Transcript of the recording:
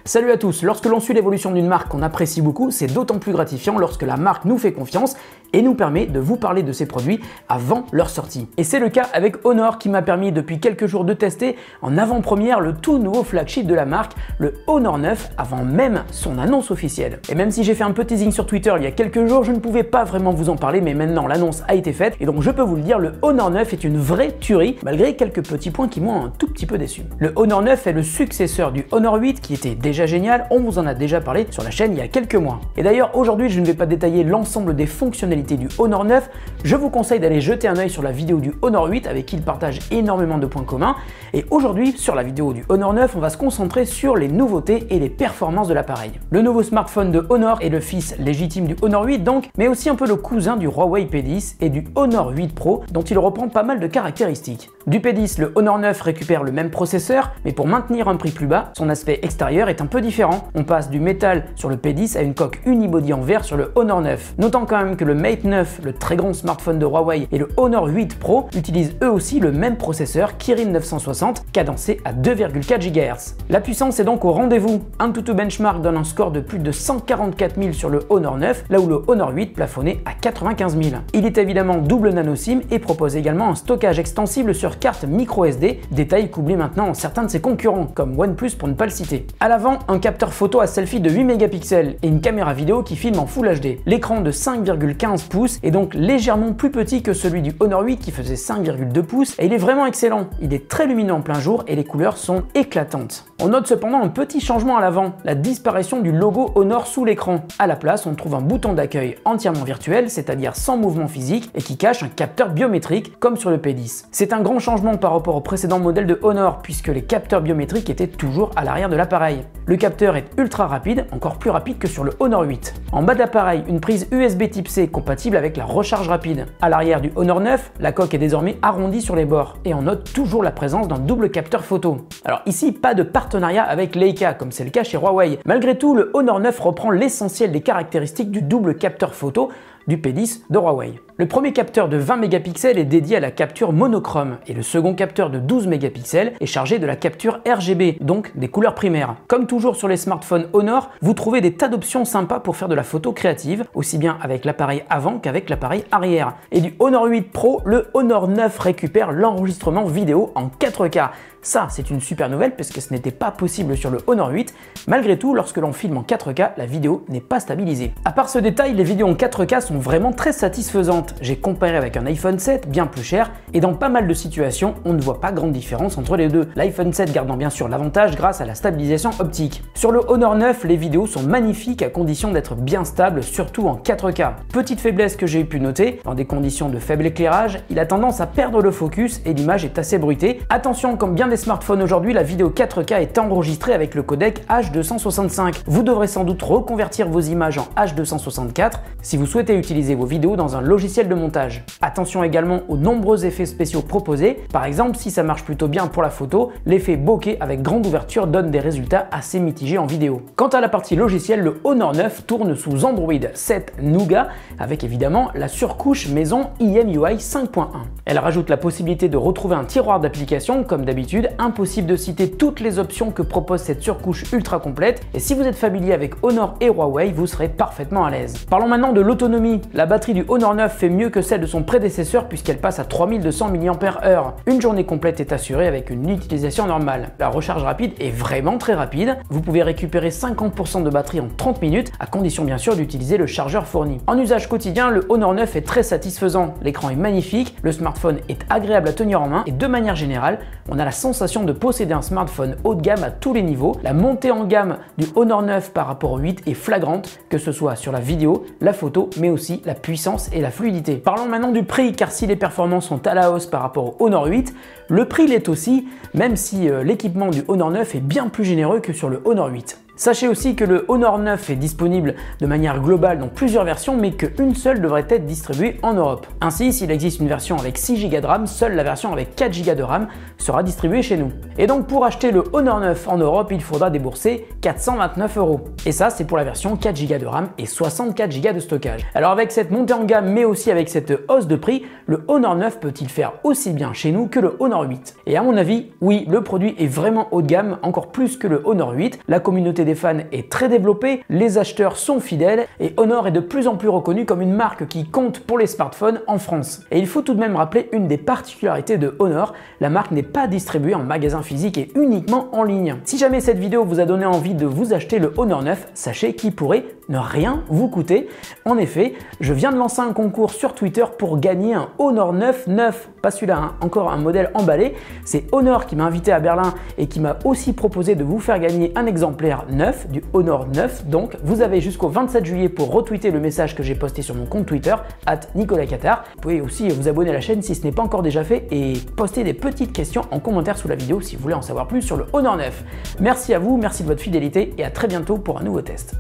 Salut à tous, lorsque l'on suit l'évolution d'une marque qu'on apprécie beaucoup, c'est d'autant plus gratifiant lorsque la marque nous fait confiance et nous permet de vous parler de ses produits avant leur sortie. Et c'est le cas avec Honor qui m'a permis depuis quelques jours de tester en avant-première le tout nouveau flagship de la marque, le Honor 9, avant même son annonce officielle. Et même si j'ai fait un peu teasing sur Twitter il y a quelques jours, je ne pouvais pas vraiment vous en parler, mais maintenant l'annonce a été faite et donc je peux vous le dire, le Honor 9 est une vraie tuerie malgré quelques petits points qui m'ont un tout petit peu déçu. Le Honor 9 est le successeur du Honor 8 qui était déjà génial, on vous en a déjà parlé sur la chaîne il y a quelques mois. Et d'ailleurs aujourd'hui je ne vais pas détailler l'ensemble des fonctionnalités du Honor 9, je vous conseille d'aller jeter un œil sur la vidéo du Honor 8 avec qui il partage énormément de points communs. Et aujourd'hui sur la vidéo du Honor 9 on va se concentrer sur les nouveautés et les performances de l'appareil. Le nouveau smartphone de Honor est le fils légitime du Honor 8 donc, mais aussi un peu le cousin du Huawei P10 et du Honor 8 Pro dont il reprend pas mal de caractéristiques. Du P10, le Honor 9 récupère le même processeur, mais pour maintenir un prix plus bas, son aspect extérieur est un peu différent. On passe du métal sur le P10 à une coque unibody en verre sur le Honor 9. Notons quand même que le Mate 9, le très grand smartphone de Huawei, et le Honor 8 Pro utilisent eux aussi le même processeur Kirin 960, cadencé à 2,4 GHz. La puissance est donc au rendez-vous. AnTuTu Benchmark donne un score de plus de 144 000 sur le Honor 9, là où le Honor 8 plafonnait à 95 000. Il est évidemment double nano SIM et propose également un stockage extensible sur carte micro SD, détail qu'oublient maintenant certains de ses concurrents, comme OnePlus pour ne pas le citer. À l'avant, un capteur photo à selfie de 8 mégapixels et une caméra vidéo qui filme en Full HD. L'écran de 5,15 pouces est donc légèrement plus petit que celui du Honor 8 qui faisait 5,2 pouces et il est vraiment excellent. Il est très lumineux en plein jour et les couleurs sont éclatantes. On note cependant un petit changement à l'avant, la disparition du logo Honor sous l'écran. À la place, on trouve un bouton d'accueil entièrement virtuel, c'est-à-dire sans mouvement physique et qui cache un capteur biométrique comme sur le P10. C'est un grand changement par rapport au précédent modèle de Honor puisque les capteurs biométriques étaient toujours à l'arrière de l'appareil. Le capteur est ultra rapide, encore plus rapide que sur le Honor 8. En bas de l'appareil, une prise USB type C compatible avec la recharge rapide. À l'arrière du Honor 9, la coque est désormais arrondie sur les bords et on note toujours la présence d'un double capteur photo. Alors ici, pas de partenariat avec Leica comme c'est le cas chez Huawei. Malgré tout, le Honor 9 reprend l'essentiel des caractéristiques du double capteur photo du P10 de Huawei. Le premier capteur de 20 mégapixels est dédié à la capture monochrome et le second capteur de 12 mégapixels est chargé de la capture RGB, donc des couleurs primaires. Comme toujours sur les smartphones Honor, vous trouvez des tas d'options sympas pour faire de la photo créative, aussi bien avec l'appareil avant qu'avec l'appareil arrière. Et du Honor 8 Pro, le Honor 9 récupère l'enregistrement vidéo en 4K. Ça, c'est une super nouvelle puisque ce n'était pas possible sur le Honor 8. Malgré tout, lorsque l'on filme en 4K, la vidéo n'est pas stabilisée. À part ce détail, les vidéos en 4K sont vraiment très satisfaisantes. J'ai comparé avec un iPhone 7, bien plus cher, et dans pas mal de situations, on ne voit pas grande différence entre les deux. L'iPhone 7 gardant bien sûr l'avantage grâce à la stabilisation optique. Sur le Honor 9, les vidéos sont magnifiques à condition d'être bien stables, surtout en 4K. Petite faiblesse que j'ai pu noter, dans des conditions de faible éclairage, il a tendance à perdre le focus et l'image est assez bruitée. Attention, comme bien des smartphones aujourd'hui, la vidéo 4K est enregistrée avec le codec H265. Vous devrez sans doute reconvertir vos images en H264 si vous souhaitez utiliser vos vidéos dans un logiciel de montage. Attention également aux nombreux effets spéciaux proposés. Par exemple, si ça marche plutôt bien pour la photo, l'effet bokeh avec grande ouverture donne des résultats assez mitigés en vidéo. Quant à la partie logicielle, le Honor 9 tourne sous Android 7 Nougat avec évidemment la surcouche maison IMUI 5.1. Elle rajoute la possibilité de retrouver un tiroir d'applications comme d'habitude. Impossible de citer toutes les options que propose cette surcouche ultra complète et si vous êtes familier avec Honor et Huawei, vous serez parfaitement à l'aise. Parlons maintenant de l'autonomie. La batterie du Honor 9 fait mieux que celle de son prédécesseur puisqu'elle passe à 3200 mAh. Une journée complète est assurée avec une utilisation normale. La recharge rapide est vraiment très rapide. Vous pouvez récupérer 50% de batterie en 30 minutes à condition bien sûr d'utiliser le chargeur fourni. En usage quotidien, le Honor 9 est très satisfaisant. L'écran est magnifique, le smartphone est agréable à tenir en main et de manière générale, on a la sensation de posséder un smartphone haut de gamme à tous les niveaux. La montée en gamme du Honor 9 par rapport au 8 est flagrante, que ce soit sur la vidéo, la photo, mais aussi la puissance et la fluidité. Parlons maintenant du prix, car si les performances sont à la hausse par rapport au Honor 8, le prix l'est aussi, même si l'équipement du Honor 9 est bien plus généreux que sur le Honor 8. Sachez aussi que le Honor 9 est disponible de manière globale dans plusieurs versions, mais qu'une seule devrait être distribuée en Europe. Ainsi, s'il existe une version avec 6 Go de RAM, seule la version avec 4 Go de RAM sera distribuée chez nous. Et donc pour acheter le Honor 9 en Europe, il faudra débourser 429 €. Et ça, c'est pour la version 4 Go de RAM et 64 Go de stockage. Alors avec cette montée en gamme, mais aussi avec cette hausse de prix, le Honor 9 peut-il faire aussi bien chez nous que le Honor 8? Et à mon avis, oui, le produit est vraiment haut de gamme, encore plus que le Honor 8. La communauté communauté des fans est très développée, les acheteurs sont fidèles et Honor est de plus en plus reconnu comme une marque qui compte pour les smartphones en France. Et il faut tout de même rappeler une des particularités de Honor, la marque n'est pas distribuée en magasin physique et uniquement en ligne. Si jamais cette vidéo vous a donné envie de vous acheter le Honor 9, sachez qu'il pourrait ne rien vous coûter. En effet, je viens de lancer un concours sur Twitter pour gagner un Honor 9 neuf, pas celui-là, hein, encore un modèle emballé. C'est Honor qui m'a invité à Berlin et qui m'a aussi proposé de vous faire gagner un exemplaire neuf du Honor 9. Donc vous avez jusqu'au 27 juillet pour retweeter le message que j'ai posté sur mon compte Twitter @NicolasCattard. Vous pouvez aussi vous abonner à la chaîne si ce n'est pas encore déjà fait et poster des petites questions en commentaire sous la vidéo si vous voulez en savoir plus sur le Honor 9. Merci à vous, merci de votre fidélité et à très bientôt pour un nouveau test.